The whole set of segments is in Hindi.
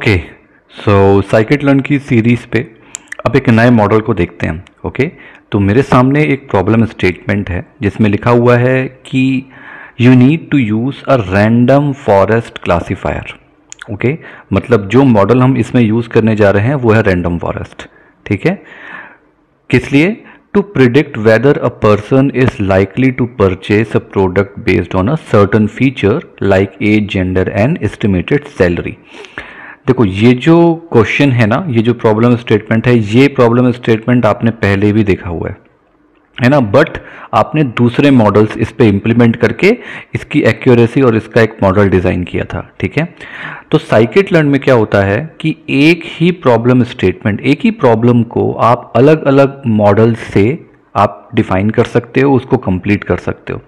ओके, सो साइकिट लर्न की सीरीज़ पे अब एक नए मॉडल को देखते हैं। ओके, तो मेरे सामने एक प्रॉब्लम स्टेटमेंट है जिसमें लिखा हुआ है कि you need to use a random forest classifier. Okay, मतलब जो मॉडल हम इसमें यूज़ करने जा रहे हैं वो है रैंडम फॉरेस्ट। ठीक है, किस लिए? To predict whether a person is likely to purchase a product based on a certain feature like age, gender and estimated salary. देखो, ये जो क्वेश्चन है ना, ये जो प्रॉब्लम स्टेटमेंट है, ये प्रॉब्लम स्टेटमेंट आपने पहले भी देखा हुआ है ना, बट आपने दूसरे मॉडल्स इस पे इम्प्लीमेंट करके इसकी एक्यूरेसी और इसका एक मॉडल डिज़ाइन किया था। ठीक है, तो साइकिट लर्न में क्या होता है कि एक ही प्रॉब्लम स्टेटमेंट, एक ही प्रॉब्लम को आप अलग अलग मॉडल से आप डिफाइन कर सकते हो, उसको कंप्लीट कर सकते हो।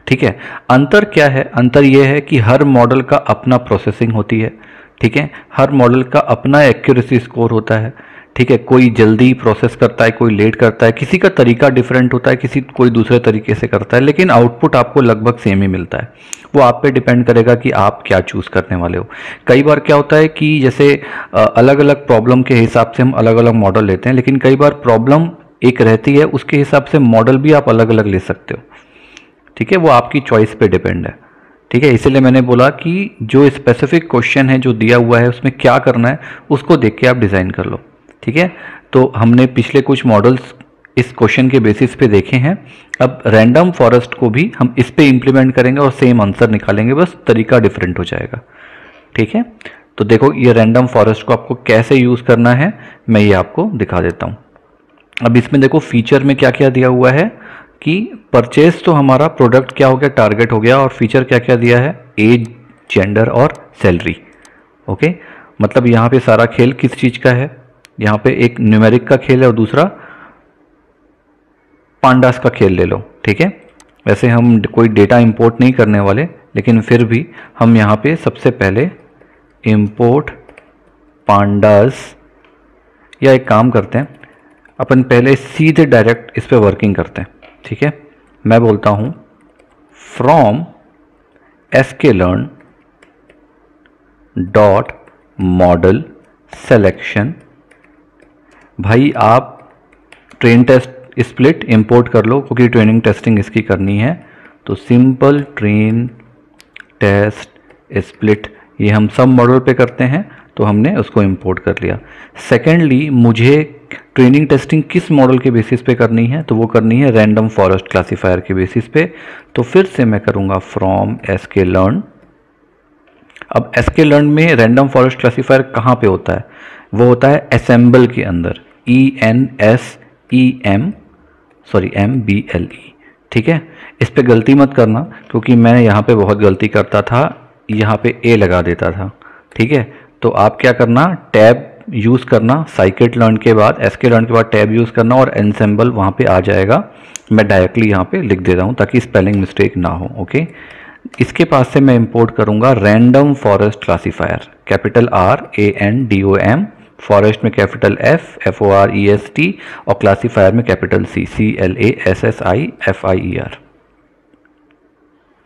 ठीक है, अंतर क्या है? अंतर यह है कि हर मॉडल का अपना प्रोसेसिंग होती है। ठीक है, हर मॉडल का अपना एक्यूरेसी स्कोर होता है। ठीक है, कोई जल्दी प्रोसेस करता है, कोई लेट करता है, किसी का तरीका डिफरेंट होता है, कोई दूसरे तरीके से करता है, लेकिन आउटपुट आपको लगभग सेम ही मिलता है। वो आप पे डिपेंड करेगा कि आप क्या चूज़ करने वाले हो। कई बार क्या होता है कि जैसे अलग अलग प्रॉब्लम के हिसाब से हम अलग अलग मॉडल लेते हैं, लेकिन कई बार प्रॉब्लम एक रहती है, उसके हिसाब से मॉडल भी आप अलग अलग ले सकते हो। ठीक है, वो आपकी चॉइस पे डिपेंड है। ठीक है, इसलिए मैंने बोला कि जो स्पेसिफिक क्वेश्चन है जो दिया हुआ है उसमें क्या करना है उसको देख के आप डिज़ाइन कर लो। ठीक है, तो हमने पिछले कुछ मॉडल्स इस क्वेश्चन के बेसिस पे देखे हैं। अब रैंडम फॉरेस्ट को भी हम इस पे इम्प्लीमेंट करेंगे और सेम आंसर निकालेंगे, बस तरीका डिफरेंट हो जाएगा। ठीक है, तो देखो ये रैंडम फॉरेस्ट को आपको कैसे यूज़ करना है मैं ये आपको दिखा देता हूँ। अब इसमें देखो फीचर में क्या क्या दिया हुआ है कि परचेज तो हमारा प्रोडक्ट क्या हो गया, टारगेट हो गया, और फीचर क्या क्या दिया है, एज, जेंडर और सैलरी। ओके, मतलब यहाँ पे सारा खेल किस चीज़ का है, यहाँ पे एक न्यूमेरिक का खेल है और दूसरा पांडास का खेल ले लो। ठीक है, वैसे हम कोई डेटा इंपोर्ट नहीं करने वाले, लेकिन फिर भी हम यहाँ पे सबसे पहले इंपोर्ट पांडास, या एक काम करते हैं अपन पहले सीधे डायरेक्ट इस पे वर्किंग करते हैं। ठीक है, मैं बोलता हूं from sklearn dot model selection. भाई आप ट्रेन टेस्ट स्प्लिट इंपोर्ट कर लो क्योंकि ट्रेनिंग टेस्टिंग इसकी करनी है, तो सिंपल ट्रेन टेस्ट स्प्लिट ये हम सब मॉडल पे करते हैं, तो हमने उसको इंपोर्ट कर लिया। सेकेंडली, मुझे ट्रेनिंग टेस्टिंग किस मॉडल के बेसिस पे करनी है, तो वो करनी है रैंडम फॉरेस्ट क्लासीफायर के बेसिस पे। तो फिर से मैं करूंगा फ्रॉम sklearn। अब sklearn में रैंडम फॉरेस्ट क्लासीफायर कहाँ पे होता है? वो होता है assemble के अंदर, ENSEMBLE। ठीक है, इस पे गलती मत करना क्योंकि मैं यहाँ पे बहुत गलती करता था, यहाँ पे ए लगा देता था। ठीक है, तो आप क्या करना, टैब यूज़ करना, साइकिट लर्न के बाद sklearn के बाद टैब यूज़ करना और एनसेम्बल वहाँ पे आ जाएगा। मैं डायरेक्टली यहाँ पे लिख दे रहा हूँ ताकि स्पेलिंग मिस्टेक ना हो। ओके, इसके पास से मैं इंपोर्ट करूँगा random forest classifier, capital RANDOM, forest में कैपिटल FOREST और क्लासीफायर में कैपिटल CLASSIFIER।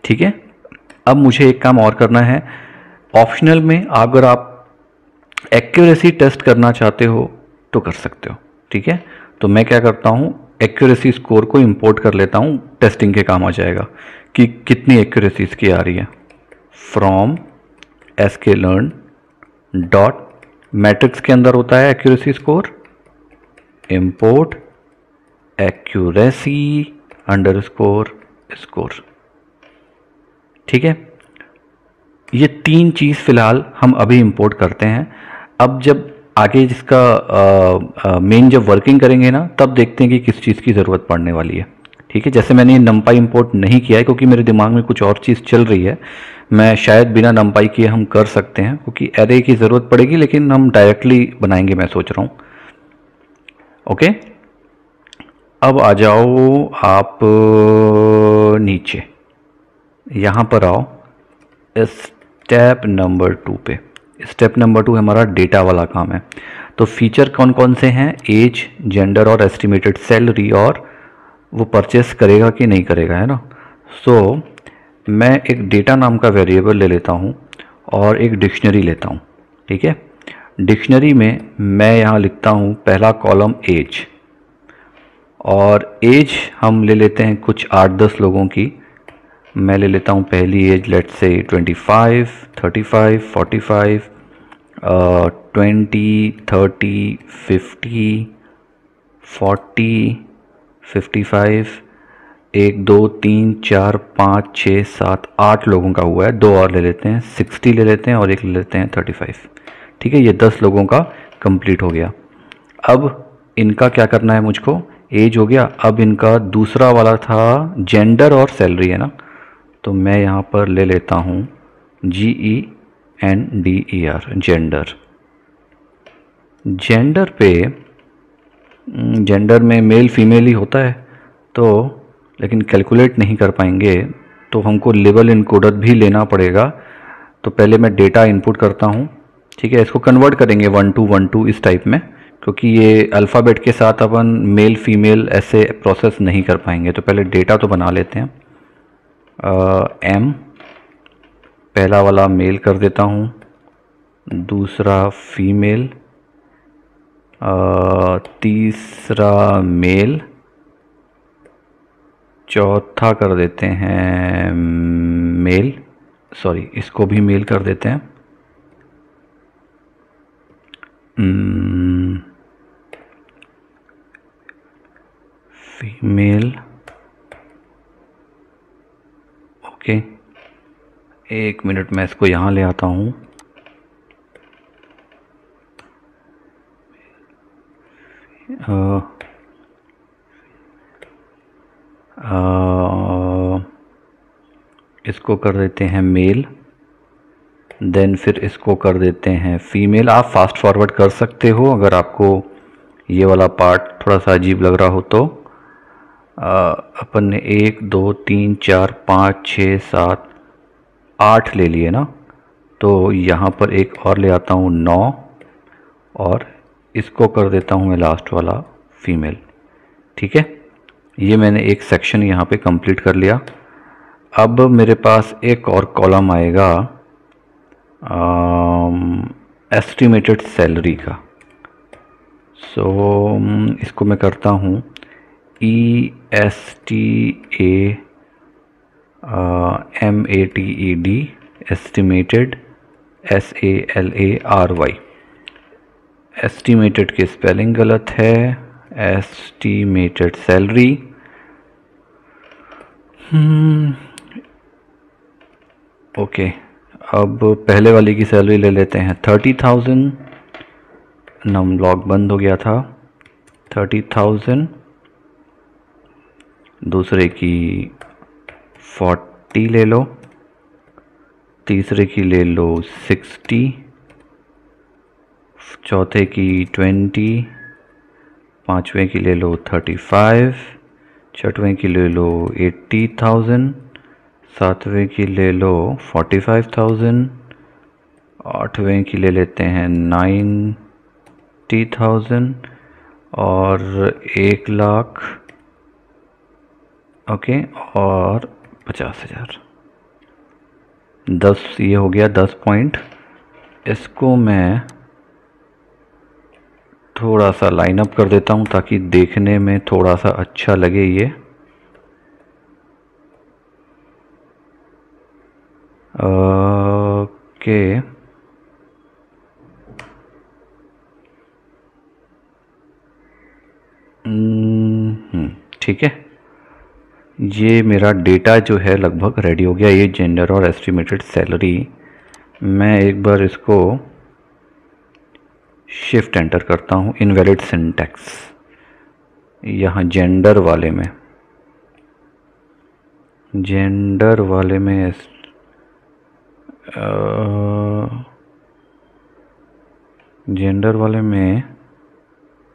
ठीक है, अब मुझे एक काम और करना है। ऑप्शनल में अगर आप एक्यूरेसी टेस्ट करना चाहते हो तो कर सकते हो। ठीक है, तो मैं क्या करता हूँ, एक्यूरेसी स्कोर को इंपोर्ट कर लेता हूँ, टेस्टिंग के काम आ जाएगा कि कितनी एक्यूरेसी इसकी आ रही है। फ्रॉम sklearn डॉट मैट्रिक्स के अंदर होता है accuracy score, import accuracy underscore score. ठीक है, ये तीन चीज़ फिलहाल हम अभी इंपोर्ट करते हैं। अब जब आगे जिसका मेन जब वर्किंग करेंगे ना, तब देखते हैं कि किस चीज़ की ज़रूरत पड़ने वाली है। ठीक है, जैसे मैंने ये नंपाई इंपोर्ट नहीं किया है क्योंकि मेरे दिमाग में कुछ और चीज़ चल रही है। मैं शायद बिना नंपाई किए हम कर सकते हैं क्योंकि एरे की ज़रूरत पड़ेगी, लेकिन हम डायरेक्टली बनाएंगे मैं सोच रहा हूँ। ओके, अब आ जाओ आप नीचे, यहाँ पर आओ स्टेप नंबर 2 पे। स्टेप नंबर 2 हमारा डेटा वाला काम है। तो फीचर कौन कौन से हैं, एज, जेंडर और एस्टिमेटेड सैलरी, और वो परचेस करेगा कि नहीं करेगा, है ना। सो मैं एक डेटा नाम का वेरिएबल ले लेता हूँ और एक डिक्शनरी लेता हूँ। ठीक है, डिक्शनरी में मैं यहाँ लिखता हूँ पहला कॉलम एज, और एज हम ले लेते हैं कुछ 8-10 लोगों की। मैं ले लेता हूँ पहली एज, लेट्स से 25, 35, 45, 20, 30, 50, 40, 55, 1, 2, 3, 4, 5, 6, 7, 8 लोगों का हुआ है। 2 और ले लेते हैं, 60 ले लेते हैं, और एक ले लेते हैं 35। ठीक है, ये 10 लोगों का कंप्लीट हो गया। अब इनका क्या करना है मुझको, एज हो गया। अब इनका दूसरा वाला था जेंडर और सैलरी, है ना, तो मैं यहाँ पर ले लेता हूँ GENDER, जेंडर। जेंडर पे, जेंडर में मेल फीमेल ही होता है, तो लेकिन कैलकुलेट नहीं कर पाएंगे, तो हमको लेवल इनकोडर भी लेना पड़ेगा। तो पहले मैं डेटा इनपुट करता हूँ। ठीक है, इसको कन्वर्ट करेंगे 1 to 1 to इस टाइप में, क्योंकि ये अल्फ़ाबेट के साथ अपन मेल फीमेल ऐसे प्रोसेस नहीं कर पाएंगे। तो पहले डेटा तो बना लेते हैं। M पहला वाला मेल कर देता हूँ, दूसरा फीमेल, तीसरा मेल, चौथा कर देते हैं मेल, सॉरी इसको भी मेल कर देते हैं। फीमेल, ओके, 1 मिनट मैं इसको यहाँ ले आता हूँ। इसको कर देते हैं मेल, देन फिर इसको कर देते हैं फीमेल। आप फास्ट फॉरवर्ड कर सकते हो अगर आपको ये वाला पार्ट थोड़ा सा अजीब लग रहा हो तो। अपन ने 1, 2, 3, 4, 5, 6, 7, 8 ले लिए ना, तो यहाँ पर एक और ले आता हूँ 9, और इसको कर देता हूँ मैं लास्ट वाला फीमेल। ठीक है, ये मैंने एक सेक्शन यहाँ पे कंप्लीट कर लिया। अब मेरे पास एक और कॉलम आएगा एस्टिमेटेड सैलरी का। सो इसको मैं करता हूँ ESTAMATED, एस्टिमेटेड, SALARY। एस्टिमेटेड की स्पेलिंग गलत है, एस्टिमेटेड सैलरी। ओके, अब पहले वाले की सैलरी ले लेते हैं 30,000। नम लॉग बंद हो गया था। 30,000, दूसरे की 40 ले लो, तीसरे की ले लो 60, चौथे की 20, पांचवें की ले लो 35, छठवें की ले लो 80,000, सातवें की ले लो 45,000, आठवें की ले लेते हैं 90,000, और 1,00,000, ओके, और 50,000। 10 ये हो गया 10 पॉइंट। इसको मैं थोड़ा सा लाइन अप कर देता हूँ ताकि देखने में थोड़ा सा अच्छा लगे ये। ओके, ठीक है, ये मेरा डेटा जो है लगभग रेडी हो गया। ये जेंडर और एस्टिमेटेड सैलरी। मैं एक बार इसको शिफ्ट एंटर करता हूँ, इनवैलिड सिंटैक्स यहाँ जेंडर वाले में, जेंडर वाले में जेंडर वाले में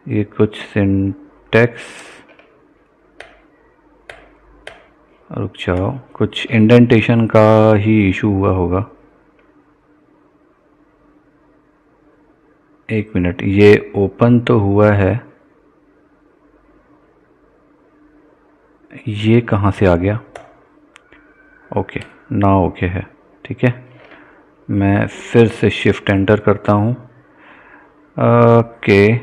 ये कुछ सिंटैक्स, रुक जाओ, कुछ इंडेंटेशन का ही इशू हुआ होगा। 1 मिनट, ये ओपन तो हुआ है, ये कहाँ से आ गया? ओके, ना ओके है, ठीक है। मैं फिर से शिफ्ट एंटर करता हूँ, ओके,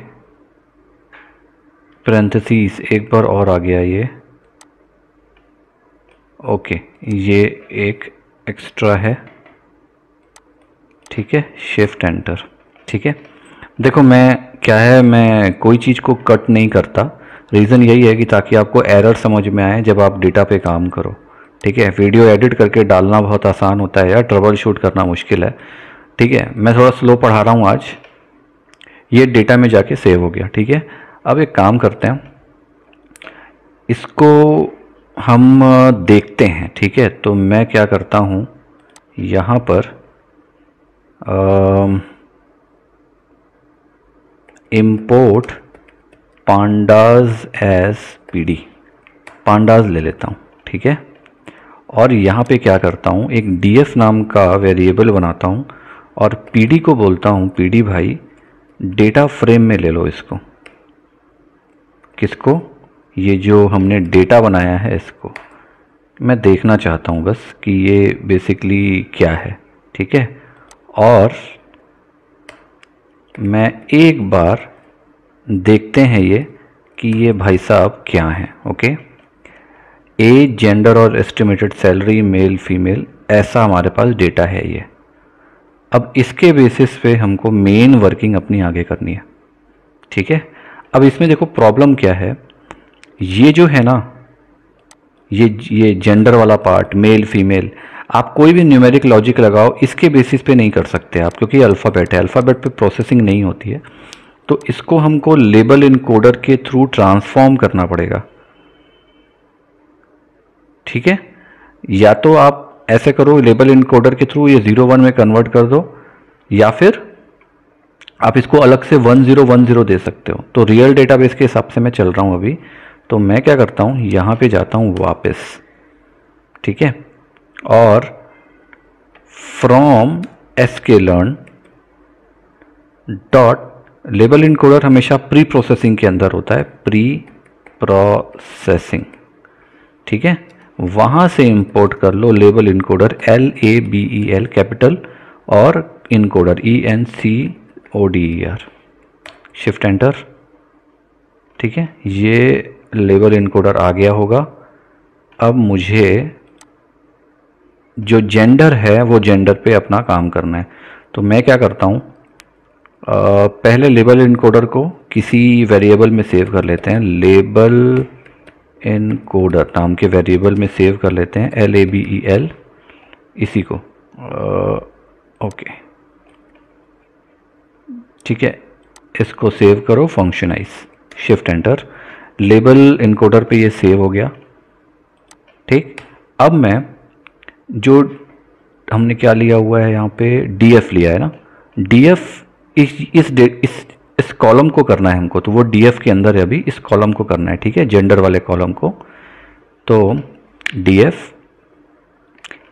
पैरेंथेसिस एक बार और आ गया ये। ओके, ये एक एक्स्ट्रा है, ठीक है, शिफ्ट एंटर। ठीक है, देखो मैं क्या है, मैं कोई चीज़ को कट नहीं करता, रीज़न यही है कि ताकि आपको एरर समझ में आए जब आप डेटा पे काम करो। ठीक है, वीडियो एडिट करके डालना बहुत आसान होता है यार, ट्रबल शूट करना मुश्किल है। ठीक है, मैं थोड़ा स्लो पढ़ा रहा हूँ आज। ये डेटा में जाके सेव हो गया। ठीक है, अब एक काम करते हैं, इसको हम देखते हैं। ठीक है, तो मैं क्या करता हूँ, यहाँ पर import pandas as pd, pandas ले लेता हूँ। ठीक है, और यहाँ पे क्या करता हूँ, एक df नाम का वेरिएबल बनाता हूँ और pd को बोलता हूँ, pd भाई डेटा फ्रेम में ले लो इसको। किसको? ये जो हमने डेटा बनाया है इसको मैं देखना चाहता हूँ बस कि ये बेसिकली क्या है। ठीक है, और मैं एक बार देखते हैं ये कि ये भाई साहब क्या हैं। ओके, एज, जेंडर और एस्टिमेटेड सैलरी, मेल फीमेल, ऐसा हमारे पास डेटा है ये। अब इसके बेसिस पे हमको मेन वर्किंग अपनी आगे करनी है। ठीक है, अब इसमें देखो प्रॉब्लम क्या है, ये जो है ना, ये जेंडर वाला पार्ट, मेल फीमेल, आप कोई भी न्यूमेरिक लॉजिक लगाओ इसके बेसिस पे नहीं कर सकते आप, क्योंकि अल्फ़ाबेट है, अल्फ़ाबेट पे प्रोसेसिंग नहीं होती है। तो इसको हमको लेबल इनकोडर के थ्रू ट्रांसफॉर्म करना पड़ेगा। ठीक है, या तो आप ऐसे करो, लेबल इनकोडर के थ्रू ये 01 में कन्वर्ट कर दो, या फिर आप इसको अलग से 1010 दे सकते हो। तो रियल डेटाबेस के हिसाब से मैं चल रहा हूँ अभी, तो मैं क्या करता हूँ, यहाँ पे जाता हूँ वापस। ठीक है, और from sklearn dot, label encoder हमेशा प्री प्रोसेसिंग के अंदर होता है, प्री प्रोसेसिंग। ठीक है, वहाँ से इंपोर्ट कर लो लेबल इनकोडर, LABEL कैपिटल, और इनकोडर ENCODER, शिफ्ट एंटर। ठीक है, ये लेबल इनकोडर आ गया होगा। अब मुझे जो जेंडर है वो जेंडर पे अपना काम करना है। तो मैं क्या करता हूँ, पहले लेबल इनकोडर को किसी वेरिएबल में सेव कर लेते हैं, लेबल इनकोडर नाम के वेरिएबल में सेव कर लेते हैं, LABEL, इसी को। ओके, ठीक है, इसको सेव करो, फंक्शनाइज, शिफ्ट एंटर, लेबल इनकोडर पे ये सेव हो गया। ठीक, अब मैं जो हमने क्या लिया हुआ है यहाँ पे, DF लिया है ना, DF इस कॉलम को करना है हमको, तो वो DF के अंदर है अभी, इस कॉलम को करना है। ठीक है, जेंडर वाले कॉलम को। तो DF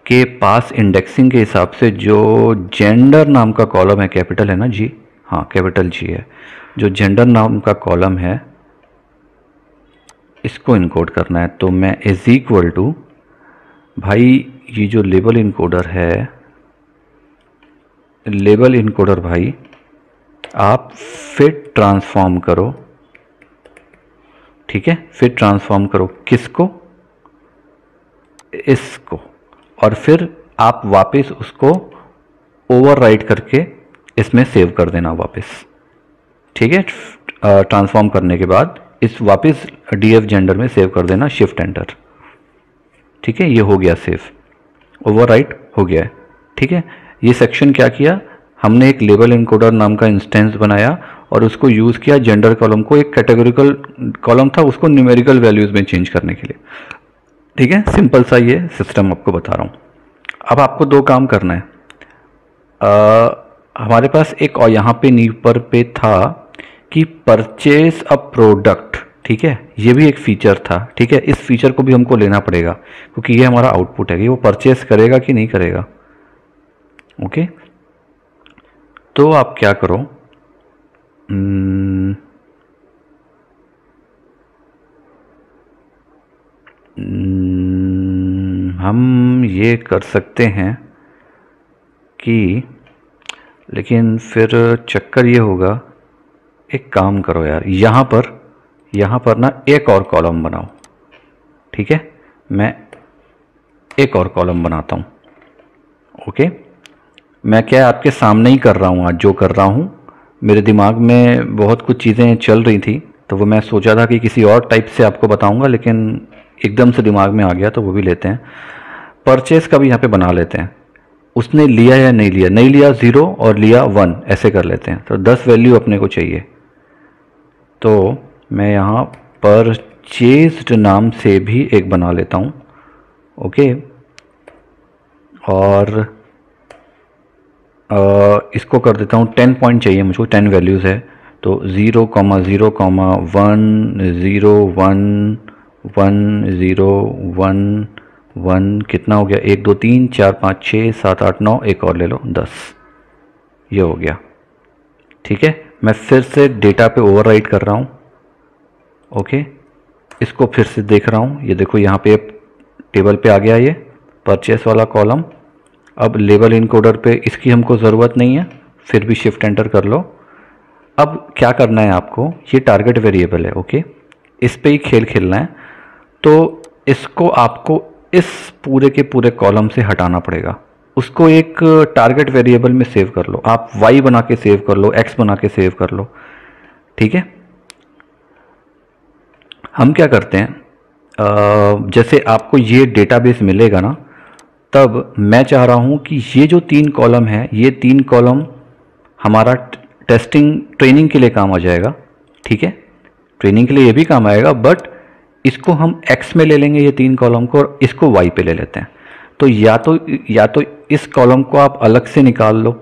के पास इंडेक्सिंग के हिसाब से जो जेंडर नाम का कॉलम है, कैपिटल है ना जी, हाँ कैपिटल जी है, जो जेंडर नाम का कॉलम है इसको इनकोड करना है। तो मैं इज इक्वल टू, भाई ये जो लेबल इनकोडर है, लेबल इनकोडर भाई आप फिट ट्रांसफॉर्म करो। ठीक है, फिट ट्रांसफॉर्म करो किसको, इसको, और फिर आप वापस उसको ओवरराइट करके इसमें सेव कर देना वापस। ठीक है, ट्रांसफॉर्म करने के बाद इस वापस DF जेंडर में सेव कर देना, शिफ्ट एंटर। ठीक है, ये हो गया सेव, ओवरराइट हो गया है। ठीक है, ये सेक्शन क्या किया हमने, एक लेबल इनकोडर नाम का इंस्टेंस बनाया और उसको यूज़ किया जेंडर कॉलम को, एक कैटेगोरिकल कॉलम था उसको न्यूमेरिकल वैल्यूज़ में चेंज करने के लिए। ठीक है, सिंपल सा ये सिस्टम आपको बता रहा हूँ। अब आपको दो काम करना है, हमारे पास एक और यहाँ पे नीपर पे था कि परचेज अ प्रोडक्ट। ठीक है, ये भी एक फीचर था। ठीक है, इस फीचर को भी हमको लेना पड़ेगा क्योंकि ये हमारा आउटपुट है कि वो परचेज करेगा कि नहीं करेगा। ओके, तो आप क्या करो, हम ये कर सकते हैं कि, लेकिन फिर चक्कर ये होगा एक काम करो यार, यहाँ पर ना एक और कॉलम बनाओ, ठीक है। मैं एक और कॉलम बनाता हूँ, ओके। मैं क्या आपके सामने ही कर रहा हूँ, आज जो कर रहा हूँ मेरे दिमाग में बहुत कुछ चीज़ें चल रही थी, तो वो मैं सोचा था कि किसी और टाइप से आपको बताऊँगा, लेकिन एकदम से दिमाग में आ गया, तो वो भी लेते हैं। परचेस का भी यहाँ पे बना लेते हैं। उसने लिया या नहीं लिया, नहीं लिया 0 और लिया 1, ऐसे कर लेते हैं। तो 10 वैल्यू अपने को चाहिए, तो मैं यहाँ परचेस्ड नाम से भी एक बना लेता हूँ, ओके। और इसको कर देता हूँ 10 पॉइंट चाहिए मुझको, 10 वैल्यूज़ है। तो 0, 0, 1, 0, 1, 1, 0, 1, 1, कितना हो गया, 1, 2, 3, 4, 5, 6, 7, 8, 9, एक और ले लो 10, ये हो गया, ठीक है। मैं फिर से डेटा पे ओवरराइट कर रहा हूँ, ओके। इसको फिर से देख रहा हूँ, ये देखो यहाँ पे टेबल पे आ गया ये परचेस वाला कॉलम। अब लेबल इनकोडर पे इसकी हमको ज़रूरत नहीं है, फिर भी शिफ्ट एंटर कर लो। अब क्या करना है आपको, ये टारगेट वेरिएबल है, ओके, इस पे ही खेल खेलना है। तो इसको आपको इस पूरे के पूरे कॉलम से हटाना पड़ेगा, उसको एक टारगेट वेरिएबल में सेव कर लो। आप y बना के सेव कर लो, x बना के सेव कर लो, ठीक है। हम क्या करते हैं, जैसे आपको ये डेटाबेस मिलेगा ना, तब मैं चाह रहा हूँ कि ये जो 3 कॉलम है, ये 3 कॉलम हमारा टेस्टिंग ट्रेनिंग के लिए काम आ जाएगा, ठीक है। ट्रेनिंग के लिए ये भी काम आएगा, बट इसको हम x में ले लेंगे ये 3 कॉलम को, और इसको y पे ले लेते हैं। तो या तो इस कॉलम को आप अलग से निकाल लो,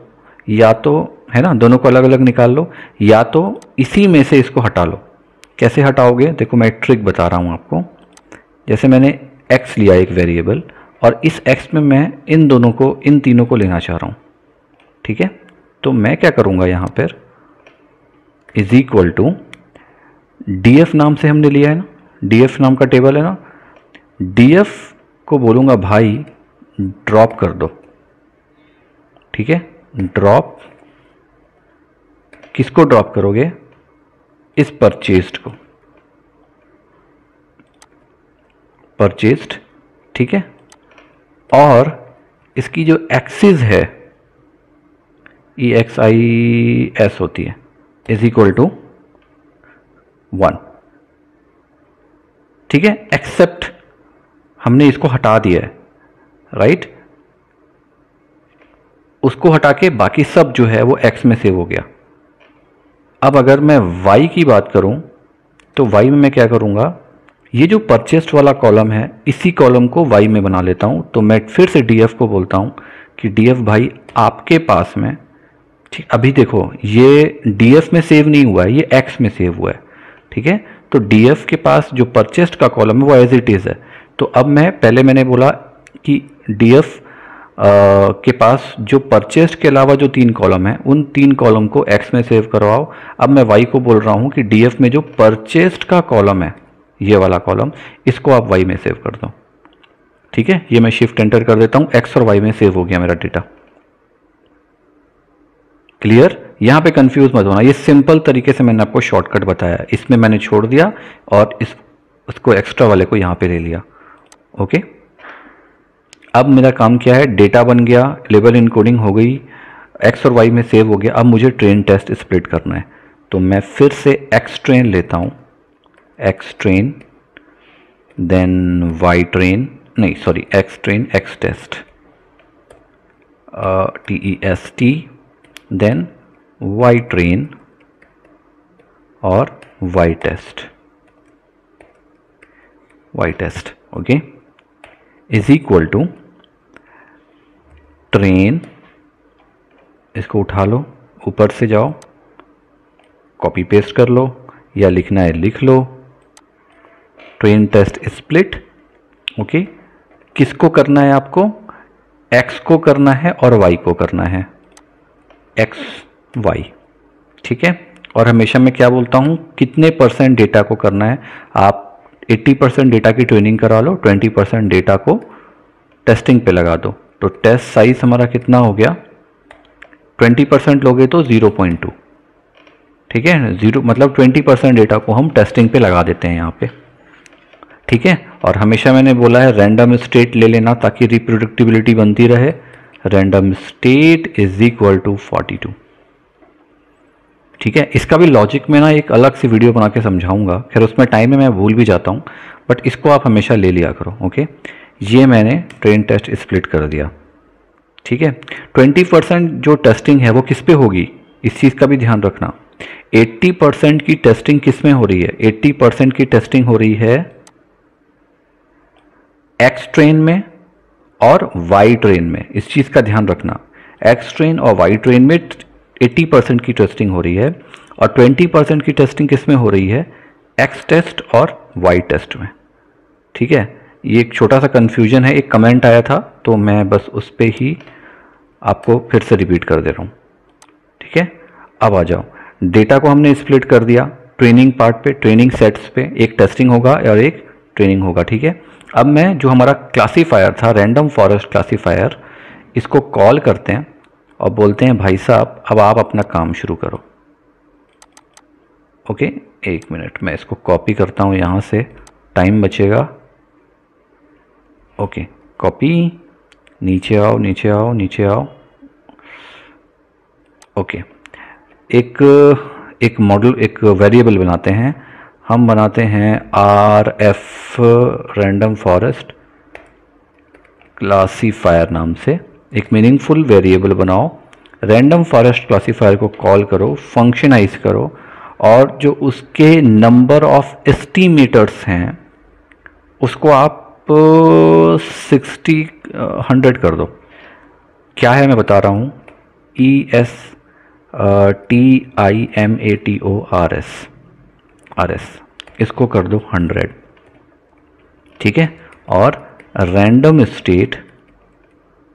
या तो, है ना, दोनों को अलग अलग निकाल लो, या तो इसी में से इसको हटा लो। कैसे हटाओगे, देखो मैं एक ट्रिक बता रहा हूँ आपको। जैसे मैंने x लिया एक वेरिएबल, और इस x में मैं इन दोनों को, इन तीनों को लेना चाह रहा हूँ, ठीक है। तो मैं क्या करूँगा, यहाँ पर इज इक्वल टू df नाम से हमने लिया है ना, df नाम का टेबल है ना, df को बोलूँगा भाई ड्रॉप कर दो, ठीक है। ड्रॉप, किसको ड्रॉप करोगे, इस परचेस्ड को, परचेस्ड, ठीक है। और इसकी जो एक्सिस है, EXIS होती है, इज इक्वल टू 1, ठीक है। एक्सेप्ट हमने इसको हटा दिया है, राइट। उसको हटा के बाकी सब जो है वो x में सेव हो गया। अब अगर मैं y की बात करूं, तो y में मैं क्या करूंगा, ये जो परचेस्ड वाला कॉलम है, इसी कॉलम को y में बना लेता हूं। तो मैं फिर से df को बोलता हूं कि df भाई आपके पास में, ठीक, अभी देखो ये df में सेव नहीं हुआ है, ये x में सेव हुआ है, ठीक है। तो df के पास जो परचेस्ड का कॉलम है वो एज इट इज़ है। तो अब मैंने बोला कि df के पास जो परचेस्ड के अलावा जो 3 कॉलम है, उन 3 कॉलम को x में सेव करवाओ। अब मैं y को बोल रहा हूँ कि df में जो परचेस्ड का कॉलम है, ये वाला कॉलम, इसको आप y में सेव कर दो, ठीक है। ये मैं शिफ्ट एंटर कर देता हूँ, x और y में सेव हो गया मेरा डेटा। क्लियर, यहाँ पे कंफ्यूज मत होना, ये सिंपल तरीके से मैंने आपको शॉर्टकट बताया। इसमें मैंने छोड़ दिया और उसको एक्स्ट्रा वाले को यहाँ पे ले लिया, ओके। अब मेरा काम क्या है, डेटा बन गया, लेबल इनकोडिंग हो गई, x और y में सेव हो गया। अब मुझे ट्रेन टेस्ट स्प्लिट करना है, तो मैं फिर से x ट्रेन लेता हूँ, x train, then y train, नहीं sorry, x train, x test, TEST, then y train और y test, okay, is equal to train, इसको उठा लो, ऊपर से जाओ, कॉपी पेस्ट कर लो, या लिखना है लिख लो, ट्रेन टेस्ट स्प्लिट, ओके। किसको करना है आपको, x को करना है और y को करना है, x y, ठीक है। और हमेशा मैं क्या बोलता हूँ, कितने % डेटा को करना है, आप 80% डेटा की ट्रेनिंग करा लो, 20% डेटा को टेस्टिंग पे लगा दो। तो टेस्ट साइज हमारा कितना हो गया, 20% लोगे तो 0.2, ठीक है, 0 मतलब 20% डेटा को हम टेस्टिंग पे लगा देते हैं यहाँ पे। ठीक है, और हमेशा मैंने बोला है रैंडम स्टेट ले लेना ताकि रिप्रोडक्टिबिलिटी बनती रहे। Random state is equal to 42। ठीक है, इसका भी लॉजिक में ना एक अलग सी वीडियो बना के समझाऊंगा, खैर उसमें टाइम में मैं भूल भी जाता हूँ, बट इसको आप हमेशा ले लिया करो। ओके, ये मैंने ट्रेन टेस्ट स्प्लिट कर दिया। ठीक है, 20% जो टेस्टिंग है वो किस पे होगी, इस चीज़ का भी ध्यान रखना। 80% की टेस्टिंग किस में हो रही है, 80% की टेस्टिंग हो रही है एक्स ट्रेन में और वाई ट्रेन में। इस चीज़ का ध्यान रखना, एक्स ट्रेन और वाई ट्रेन में 80% की टेस्टिंग हो रही है और 20% की टेस्टिंग किस में हो रही है, एक्स टेस्ट और वाई टेस्ट में। ठीक है, ये एक छोटा सा कन्फ्यूजन है, एक कमेंट आया था तो मैं बस उस पर ही आपको फिर से रिपीट कर दे रहा हूँ। ठीक है, अब आ जाओ, डेटा को हमने स्प्लिट कर दिया ट्रेनिंग पार्ट पे, ट्रेनिंग सेट्स पे, एक टेस्टिंग होगा और एक ट्रेनिंग होगा। ठीक है, अब मैं जो हमारा क्लासीफायर था रैंडम फॉरेस्ट क्लासीफायर, इसको कॉल करते हैं और बोलते हैं भाई साहब अब आप अपना काम शुरू करो। ओके, एक मिनट मैं इसको कॉपी करता हूँ यहाँ से, टाइम बचेगा। ओके, कॉपी, नीचे आओ नीचे आओ नीचे आओ। ओके, एक मॉडल, एक वेरिएबल बनाते हैं, हम बनाते हैं RF रैंडम फॉरेस्ट क्लासीफायर नाम से एक मीनिंगफुल वेरिएबल बनाओ। रैंडम फॉरेस्ट क्लासीफायर को कॉल करो, फंक्शनाइज करो और जो उसके नंबर ऑफ एस्टिमेटर्स हैं उसको आप 100 कर दो। क्या है मैं बता रहा हूँ, ESTIMATORS, इसको कर दो 100। ठीक है, और random state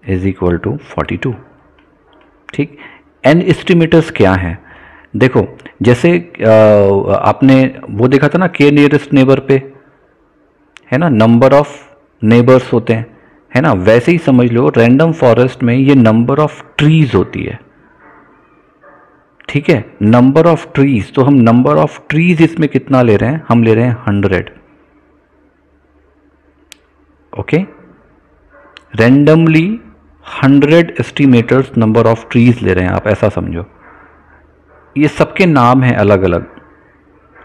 is equal to 42। ठीक, एन एस्टिमेटर्स क्या हैं, देखो जैसे आपने वो देखा था ना के नियरेस्ट नेबर पे, है ना, नंबर ऑफ नेबर्स होते हैं, है ना, वैसे ही समझ लो रैंडम फॉरेस्ट में ये नंबर ऑफ ट्रीज होती है। ठीक है, नंबर ऑफ ट्रीज, तो हम नंबर ऑफ ट्रीज इसमें कितना ले रहे हैं, हम ले रहे हैं 100। Okay, randomly 100 estimators number of trees ले रहे हैं आप, ऐसा समझो। ये सबके नाम हैं अलग अलग।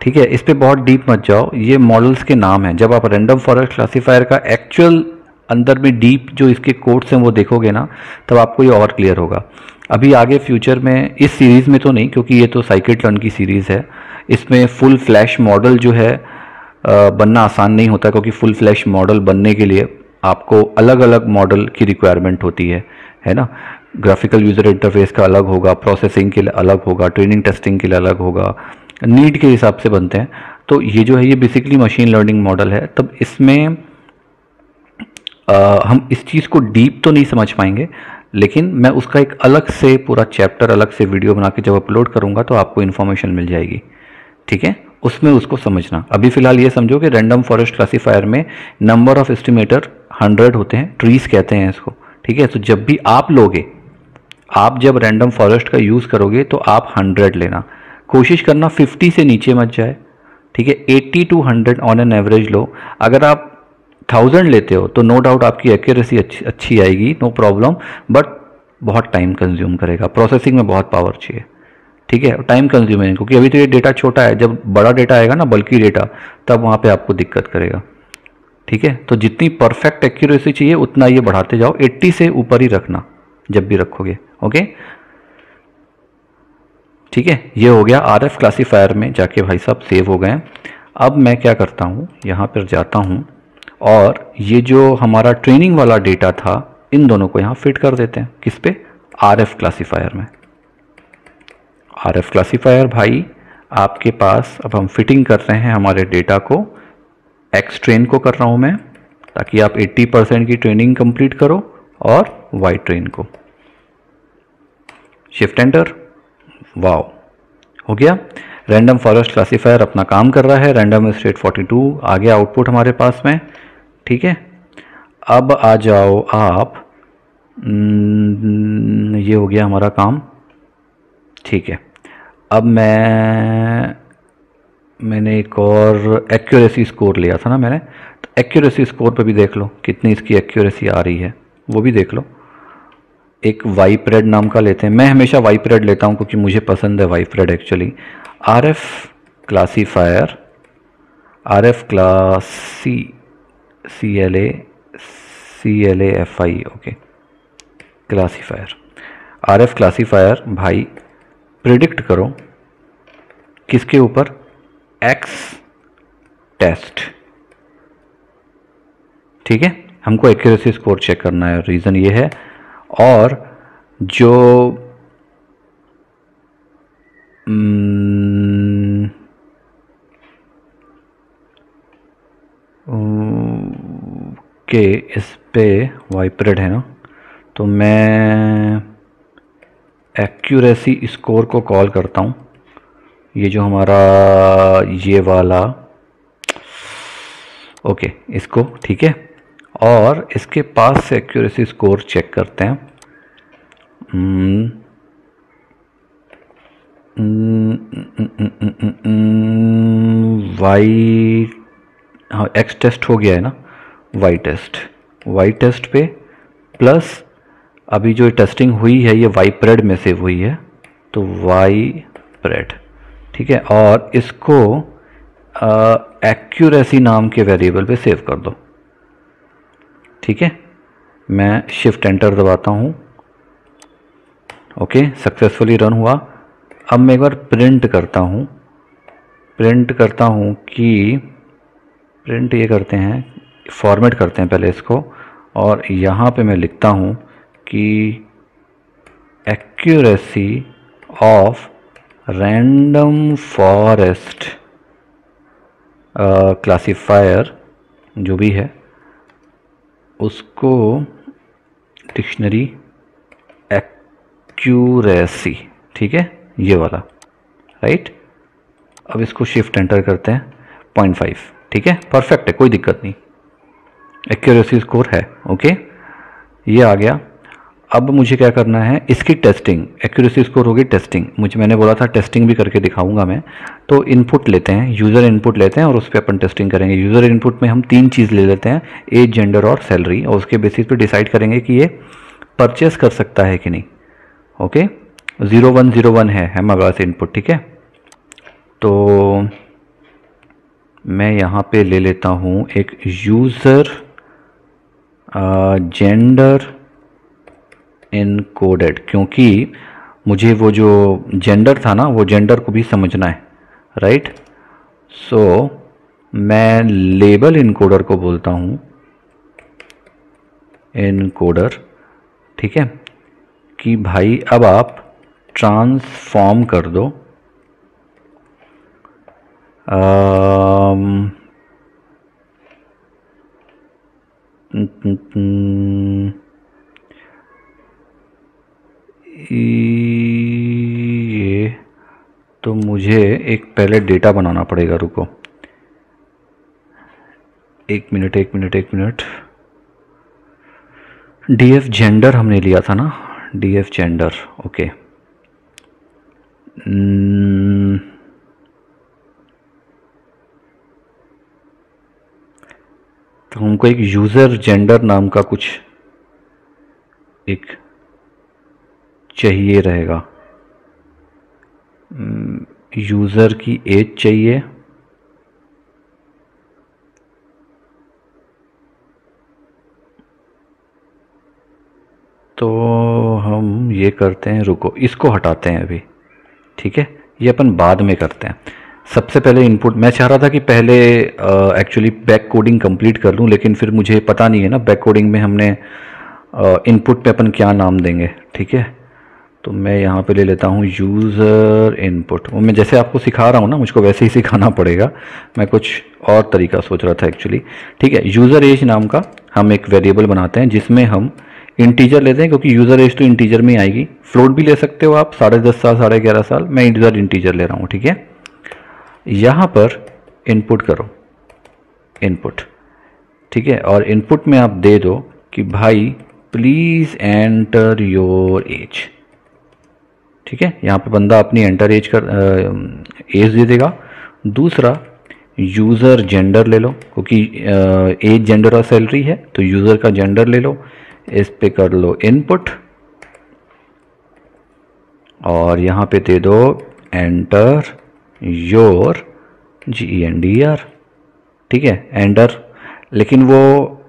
ठीक है, इस पे बहुत डीप मत जाओ, ये मॉडल्स के नाम हैं। जब आप रैंडम फॉरेस्ट क्लासीफायर का एक्चुअल अंदर में डीप जो इसके कोड्स हैं वो देखोगे ना, तब आपको ये और क्लियर होगा। अभी आगे फ्यूचर में इस सीरीज़ में तो नहीं, क्योंकि ये तो साइकिट लर्न की सीरीज़ है, इसमें फुल फ्लैश मॉडल जो है बनना आसान नहीं होता, क्योंकि फुल फ्लैश मॉडल बनने के लिए आपको अलग अलग मॉडल की रिक्वायरमेंट होती है ना। ग्राफिकल यूज़र इंटरफेस का अलग होगा, प्रोसेसिंग के लिए अलग होगा, ट्रेनिंग टेस्टिंग के लिए अलग होगा, नीड के हिसाब से बनते हैं। तो ये जो है ये बेसिकली मशीन लर्निंग मॉडल है, तब इसमें हम इस चीज़ को डीप तो नहीं समझ पाएंगे, लेकिन मैं उसका एक अलग से पूरा चैप्टर, अलग से वीडियो बना के जब अपलोड करूँगा तो आपको इन्फॉर्मेशन मिल जाएगी। ठीक है, उसमें उसको समझना। अभी फ़िलहाल ये समझो कि रैंडम फॉरेस्ट क्लासीफायर में नंबर ऑफ एस्टिमेटर 100 होते हैं, ट्रीज कहते हैं इसको। ठीक है, तो जब भी आप लोगे, आप जब रैंडम फॉरेस्ट का यूज़ करोगे तो आप 100 लेना, कोशिश करना 50 से नीचे मत जाए। ठीक है, 80 to 100 ऑन एन एवरेज लो। अगर आप 1000 लेते हो तो नो डाउट आपकी एक्यूरेसी अच्छी आएगी, नो प्रॉब्लम, बट बहुत टाइम कंज्यूम करेगा, प्रोसेसिंग में बहुत पावर चाहिए। ठीक है, टाइम कंज्यूमिंग है, क्योंकि अभी तो ये डेटा छोटा है, जब बड़ा डेटा आएगा ना, बल्कि डेटा, तब वहाँ पे आपको दिक्कत करेगा। ठीक है, तो जितनी परफेक्ट एक्यूरेसी चाहिए उतना ये बढ़ाते जाओ, 80 से ऊपर ही रखना जब भी रखोगे। ओके, ठीक है, ये हो गया RF क्लासीफायर में जाके भाई साहब सेव हो गए। अब मैं क्या करता हूँ, यहाँ पर जाता हूँ और ये जो हमारा ट्रेनिंग वाला डेटा था इन दोनों को यहाँ फिट कर देते हैं। किस पे, RF क्लासीफायर में। RF क्लासीफायर भाई आपके पास, अब हम फिटिंग कर रहे हैं हमारे डेटा को, एक्स ट्रेन को कर रहा हूँ मैं, ताकि आप 80% की ट्रेनिंग कंप्लीट करो, और वाई ट्रेन को। शिफ्ट एंटर, वाओ, हो गया। रैंडम फॉरेस्ट क्लासीफायर अपना काम कर रहा है, रैंडम स्टेट 42 आ गया आउटपुट हमारे पास में। ठीक है, अब आ जाओ आप, ये हो गया हमारा काम। ठीक है, अब मैंने एक और एक्यूरेसी स्कोर लिया था ना मैंने, तो एक्यूरेसी स्कोर पे भी देख लो कितनी इसकी एक्यूरेसी आ रही है, वो भी देख लो। एक वाइपरेड नाम का लेते हैं, मैं हमेशा वाइपरेड लेता हूँ क्योंकि मुझे पसंद है वाइपरेड एक्चुअली। आरएफ क्लासीफायर, आरएफ क्लासी CLAFI, okay, classifier, RF classifier भाई प्रिडिक्ट करो किसके ऊपर, एक्स टेस्ट। ठीक है, हमको एक्यूरेसी स्कोर चेक करना है, रीज़न ये है। और जो के इस पे वाइपरेड है ना, तो मैं एक्यूरेसी स्कोर को कॉल करता हूँ, ये जो हमारा ये वाला, ओके इसको, ठीक है। और इसके पास से एक्यूरेसी स्कोर चेक करते हैं। वाई, हाँ एक्स टेस्ट हो गया है ना, वाई टेस्ट पे प्लस अभी जो टेस्टिंग हुई है ये वाइपरेड में सेव हुई है, तो वाइपरेड, ठीक है। और इसको एक्यूरेसी नाम के वेरिएबल पे सेव कर दो, ठीक है। मैं शिफ्ट एंटर दबाता हूँ, ओके सक्सेसफुली रन हुआ। अब मैं एक बार प्रिंट करता हूँ कि प्रिंट ये करते हैं, फॉर्मेट करते हैं पहले इसको, और यहाँ पे मैं लिखता हूँ कि accuracy of random forest classifier जो भी है उसको डिक्शनरी एक्यूरेसी, ठीक है ये वाला, राइट। अब इसको शिफ्ट एंटर करते हैं, 0.5, ठीक है परफेक्ट है, कोई दिक्कत नहीं, एक्यूरेसी स्कोर है, ओके ये आ गया। अब मुझे क्या करना है, इसकी टेस्टिंग, एक्यूरेसी स्कोर होगी टेस्टिंग, मैंने बोला था टेस्टिंग भी करके दिखाऊंगा मैं। तो इनपुट लेते हैं, यूज़र इनपुट लेते हैं और उस पर अपन टेस्टिंग करेंगे। यूज़र इनपुट में हम 3 चीज़ ले लेते हैं, एज, जेंडर और सैलरी, और उसके बेसिस पे डिसाइड करेंगे कि ये परचेस कर सकता है कि नहीं, ओके। 0101 है हमारे पास इनपुट, ठीक है। तो मैं यहाँ पे ले लेता हूँ एक यूज़र जेंडर इनकोडेड, क्योंकि मुझे वो जो जेंडर था ना वो जेंडर को भी समझना है, राइट। सो मैं लेबल इनकोडर को बोलता हूँ इनकोडर, ठीक है, कि भाई अब आप ट्रांसफॉर्म कर दो ये, तो मुझे एक पहले डेटा बनाना पड़ेगा, रुको एक मिनट। डीएफ जेंडर हमने लिया था ना, डीएफ जेंडर, ओके। तो हमको एक यूज़र जेंडर नाम का कुछ एक चाहिए रहेगा, यूज़र की एज चाहिए, तो हम ये करते हैं, रुको इसको हटाते हैं अभी, ठीक है ये अपन बाद में करते हैं। सबसे पहले इनपुट, मैं चाह रहा था कि पहले एक्चुअली बैक कोडिंग कंप्लीट कर लूँ, लेकिन फिर मुझे पता नहीं है ना बैक कोडिंग में हमने इनपुट पे अपन क्या नाम देंगे, ठीक है। तो मैं यहाँ पे ले लेता हूँ यूज़र इनपुट, वो मैं जैसे आपको सिखा रहा हूँ ना मुझको वैसे ही सिखाना पड़ेगा, मैं कुछ और तरीका सोच रहा था एक्चुअली, ठीक है। यूज़र एज नाम का हम एक वेरिएबल बनाते हैं जिसमें हम इंटीजर लेते हैं, क्योंकि यूज़र एज तो इंटीजर में ही आएगी, फ्लोट भी ले सकते हो आप, 10.5 साल 11.5 साल, मैं इंटीजर ले रहा हूँ, ठीक है। यहाँ पर इनपुट करो, इनपुट, ठीक है, और इनपुट में आप दे दो कि भाई प्लीज़ एंटर योर एज, ठीक है, यहाँ पे बंदा अपनी एंटर एज दे देगा। दूसरा यूज़र जेंडर ले लो, क्योंकि एज जेंडर और सैलरी है तो यूज़र का जेंडर ले लो, इस पे कर लो इनपुट और यहाँ पे दे दो एंटर योर GENDR। ठीक है, एंटर। लेकिन वो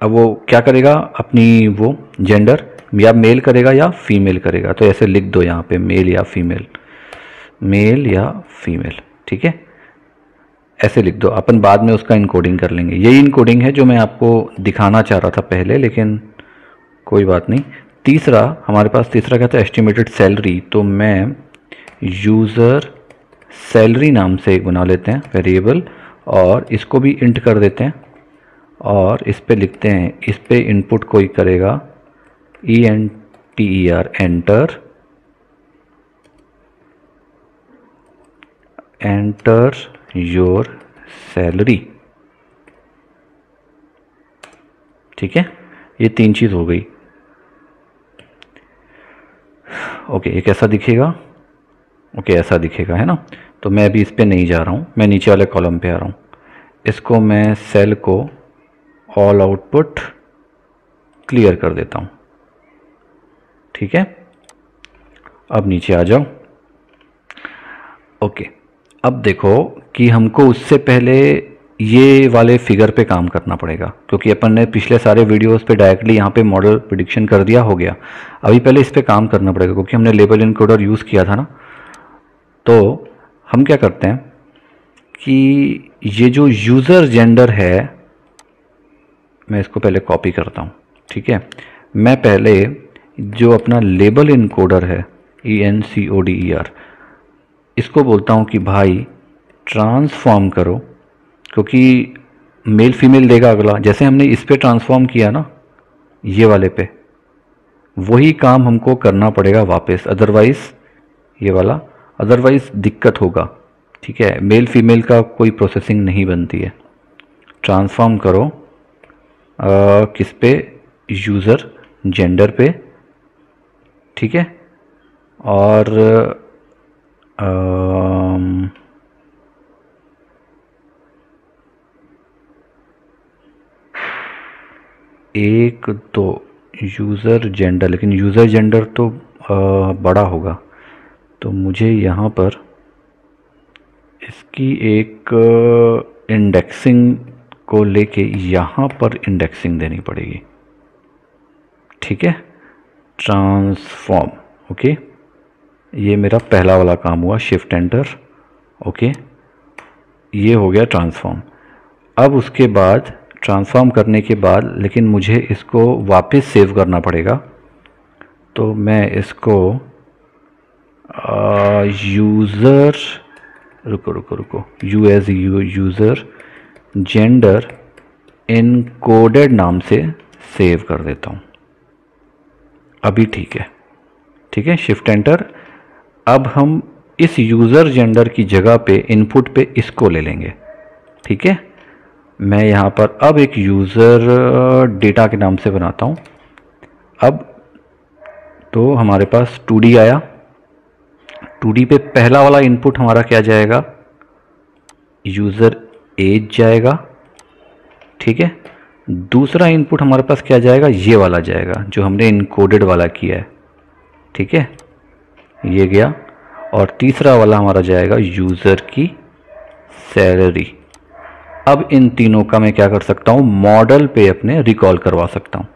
अब वो क्या करेगा, अपनी वो जेंडर या मेल करेगा या फीमेल करेगा, तो ऐसे लिख दो यहाँ पे मेल या फीमेल, मेल या फीमेल। ठीक है, ऐसे लिख दो, अपन बाद में उसका इनकोडिंग कर लेंगे। यही इनकोडिंग है जो मैं आपको दिखाना चाह रहा था पहले, लेकिन कोई बात नहीं। तीसरा हमारे पास तीसरा क्या था, एस्टिमेटेड सैलरी। तो मैं यूज़र सैलरी नाम से एक बना लेते हैं वेरिएबल और इसको भी इंट कर देते हैं और इस पे लिखते हैं, इस पे इनपुट कोई करेगा ENTER एंटर योर सैलरी। ठीक है, ये 3 चीज़ हो गई। ओके, एक ऐसा दिखेगा, ओके ऐसा दिखेगा, है ना। तो मैं अभी इस पे नहीं जा रहा हूँ, मैं नीचे वाले कॉलम पे आ रहा हूँ। इसको मैं सेल को ऑल आउटपुट क्लियर कर देता हूँ। ठीक है, अब नीचे आ जाओ। ओके, अब देखो कि हमको उससे पहले ये वाले फिगर पे काम करना पड़ेगा, क्योंकि अपन ने पिछले सारे वीडियोस पे डायरेक्टली यहाँ पे मॉडल प्रिडिक्शन कर दिया, हो गया। अभी पहले इस पे काम करना पड़ेगा, क्योंकि हमने लेबल इनकोडर यूज़ किया था ना। तो हम क्या करते हैं कि ये जो यूज़र जेंडर है, मैं इसको पहले कॉपी करता हूँ। ठीक है, मैं पहले जो अपना लेबल इनकोडर है ENCODER, इसको बोलता हूँ कि भाई ट्रांसफॉर्म करो, क्योंकि मेल फीमेल देगा अगला। जैसे हमने इस पे ट्रांसफॉर्म किया ना, ये वाले पे, वही काम हमको करना पड़ेगा वापस, अदरवाइज ये वाला, अदरवाइज दिक्कत होगा। ठीक है, मेल फीमेल का कोई प्रोसेसिंग नहीं बनती है। ट्रांसफॉर्म करो किस पे, यूज़र जेंडर पे। ठीक है, और एक तो यूज़र जेंडर, लेकिन यूज़र जेंडर तो बड़ा होगा, तो मुझे यहाँ पर इसकी एक इंडेक्सिंग को लेके यहाँ पर इंडेक्सिंग देनी पड़ेगी। ठीक है, ट्रांसफॉर्म। ओके, ये मेरा पहला वाला काम हुआ, शिफ्ट एंटर। ओके, ये हो गया ट्रांसफॉर्म। अब उसके बाद ट्रांसफॉर्म करने के बाद लेकिन मुझे इसको वापस सेव करना पड़ेगा, तो मैं इसको यूज़र रुको यूज़र जेंडर इनकोडेड नाम से सेव कर देता हूँ। अभी ठीक है। ठीक है, शिफ्ट एंटर। अब हम इस यूज़र जेंडर की जगह पे इनपुट पे इसको ले लेंगे। ठीक है, मैं यहाँ पर अब एक यूज़र डेटा के नाम से बनाता हूँ। अब तो हमारे पास 2D आया। 2D पे पहला वाला इनपुट हमारा क्या जाएगा, यूज़र एज जाएगा। ठीक है, दूसरा इनपुट हमारे पास क्या जाएगा, ये वाला जाएगा जो हमने इनकोडेड वाला किया है। ठीक है, ये गया। और तीसरा वाला हमारा जाएगा यूज़र की सैलरी। अब इन तीनों का मैं क्या कर सकता हूँ, मॉडल पे अपने रिकॉल करवा सकता हूँ।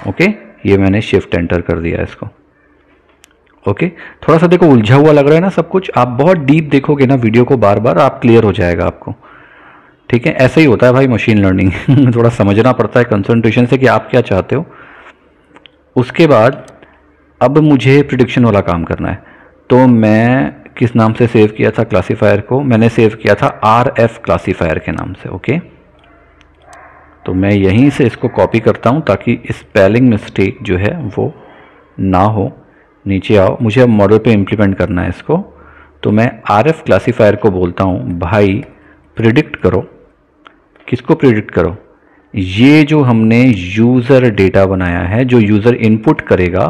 ओके, ये मैंने शिफ्ट एंटर कर दिया इसको। ओके, थोड़ा सा देखो उलझा हुआ लग रहा है ना सब कुछ। आप बहुत डीप देखोगे ना वीडियो को बार बार, आप क्लियर हो जाएगा आपको। ठीक है, ऐसा ही होता है भाई मशीन लर्निंग थोड़ा समझना पड़ता है कंसंट्रेशन से कि आप क्या चाहते हो। उसके बाद अब मुझे प्रिडिक्शन वाला काम करना है, तो मैं किस नाम से सेव किया था क्लासीफायर को, मैंने सेव किया था RF क्लासीफायर के नाम से। ओके, तो मैं यहीं से इसको कॉपी करता हूँ ताकि स्पेलिंग मिस्टेक जो है वो ना हो। नीचे आओ, मुझे अब मॉडल पे इम्प्लीमेंट करना है इसको, तो मैं RF क्लासीफायर को बोलता हूँ भाई प्रिडिक्ट करो। किसको प्रिडिक्ट करो, ये जो हमने यूज़र डेटा बनाया है, जो यूज़र इनपुट करेगा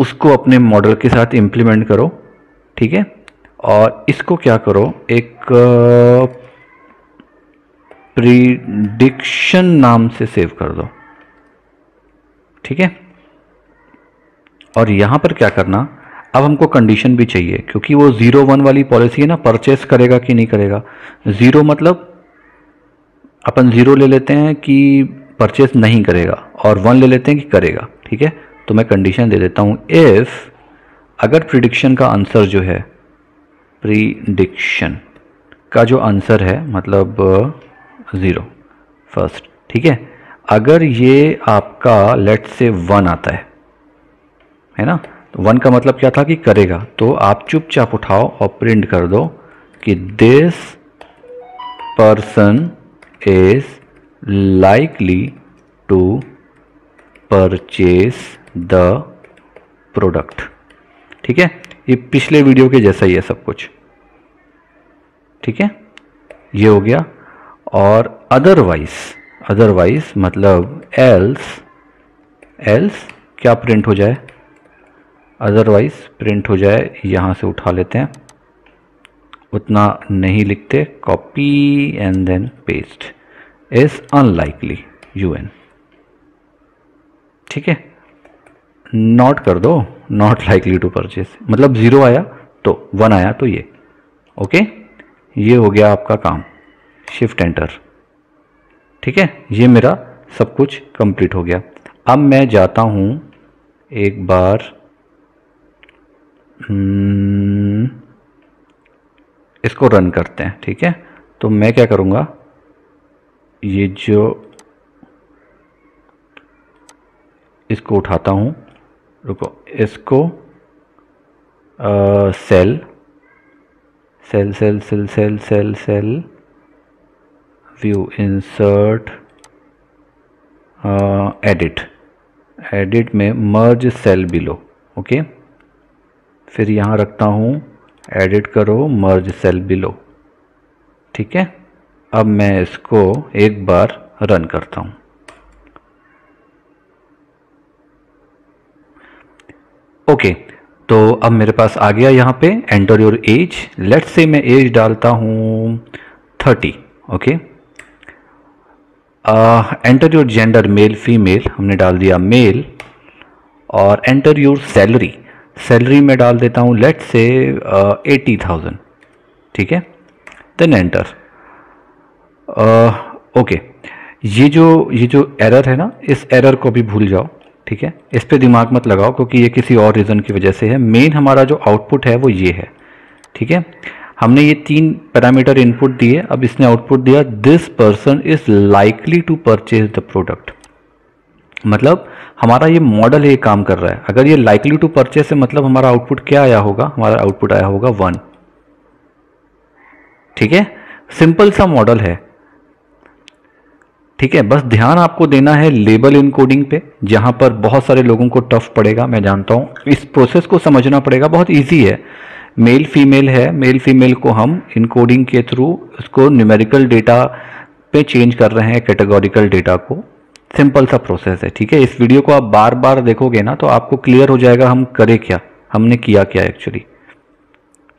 उसको अपने मॉडल के साथ इम्प्लीमेंट करो, ठीक है। और इसको क्या करो, एक प्रिडिक्शन नाम से सेव कर दो, ठीक है। और यहां पर क्या करना, अब हमको कंडीशन भी चाहिए, क्योंकि वो 0-1 वाली पॉलिसी है ना, परचेस करेगा कि नहीं करेगा। 0 मतलब अपन 0 ले लेते हैं कि परचेस नहीं करेगा, और 1 ले लेते हैं कि करेगा, ठीक है। तो मैं कंडीशन दे देता हूं, इफ अगर प्रिडिक्शन का आंसर जो है, प्रिडिक्शन का जो आंसर है मतलब 0 फर्स्ट, ठीक है। अगर ये आपका लेट से 1 आता है ना, तो 1 का मतलब क्या था कि करेगा, तो आप चुपचाप उठाओ और प्रिंट कर दो कि this person is likely to purchase the product, ठीक है। ये पिछले वीडियो के जैसा ही है सब कुछ, ठीक है। ये हो गया। और अदरवाइज मतलब एल्स क्या प्रिंट हो जाए, अदरवाइज प्रिंट हो जाए, यहां से उठा लेते हैं, उतना नहीं लिखते, copy and then paste, is unlikely UN, ठीक है। नॉट कर दो, नॉट लाइकली टू परचेज, मतलब 0 आया तो 1 आया तो ये, ओके। ये हो गया आपका काम, शिफ्ट एंटर, ठीक है। ये मेरा सब कुछ कंप्लीट हो गया। अब मैं जाता हूं एक बार, इसको रन करते हैं, ठीक है। तो मैं क्या करूंगा, ये जो इसको उठाता हूं, रुको, इसको सेल व्यू, इंसर्ट, एडिट में मर्ज सेल बिलो, ओके। फिर यहां रखता हूं, एडिट करो मर्ज सेल बिलो, ठीक है। अब मैं इसको एक बार रन करता हूं। ओके, तो अब मेरे पास आ गया यहाँ पे enter your age, let's say मैं एज डालता हूँ 30, okay. Enter your gender, male female, हमने डाल दिया मेल। और एंटर योर सैलरी में डाल देता हूँ लेट्स से 80,000, ठीक है। Then enter. ओके, ये जो एरर है ना, इस एरर को भी भूल जाओ, ठीक है। इस पे दिमाग मत लगाओ, क्योंकि ये किसी और रीज़न की वजह से है। मेन हमारा जो आउटपुट है वो ये है, ठीक है। हमने ये 3 पैरामीटर इनपुट दिए, अब इसने आउटपुट दिया this person is likely to purchase the product, मतलब हमारा ये मॉडल ये काम कर रहा है। अगर ये लाइकली टू परचेज है, मतलब हमारा आउटपुट क्या आया होगा, हमारा आउटपुट आया होगा 1, ठीक है। सिंपल सा मॉडल है, ठीक है। बस ध्यान आपको देना है लेबल इनकोडिंग पे, जहां पर बहुत सारे लोगों को टफ पड़ेगा, मैं जानता हूं। इस प्रोसेस को समझना पड़ेगा, बहुत इजी है। मेल फीमेल है, मेल फीमेल को हम इनकोडिंग के थ्रू उसको न्यूमेरिकल डेटा पे चेंज कर रहे हैं, कैटेगोरिकल डेटा को। सिंपल सा प्रोसेस है, ठीक है। इस वीडियो को आप बार बार देखोगे ना, तो आपको क्लियर हो जाएगा हम करे क्या, हमने किया क्या एक्चुअली,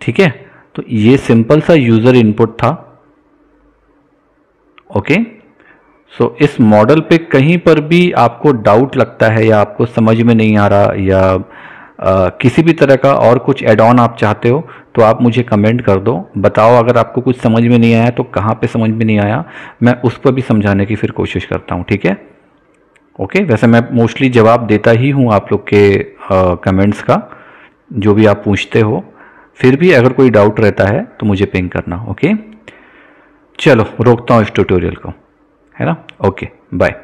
ठीक है। तो ये सिंपल सा यूजर इनपुट था, ओके। सो इस मॉडल पे कहीं पर भी आपको डाउट लगता है, या आपको समझ में नहीं आ रहा, या किसी भी तरह का और कुछ एड ऑन आप चाहते हो, तो आप मुझे कमेंट कर दो, बताओ। अगर आपको कुछ समझ में नहीं आया तो कहाँ पे समझ में नहीं आया, मैं उस पर भी समझाने की फिर कोशिश करता हूँ, ठीक है। ओके, वैसे मैं मोस्टली जवाब देता ही हूँ आप लोग के कमेंट्स का, जो भी आप पूछते हो। फिर भी अगर कोई डाउट रहता है तो मुझे पिंग करना, ओके। चलो रोकता हूँ इस ट्यूटोरियल को, है ना। Okay, bye.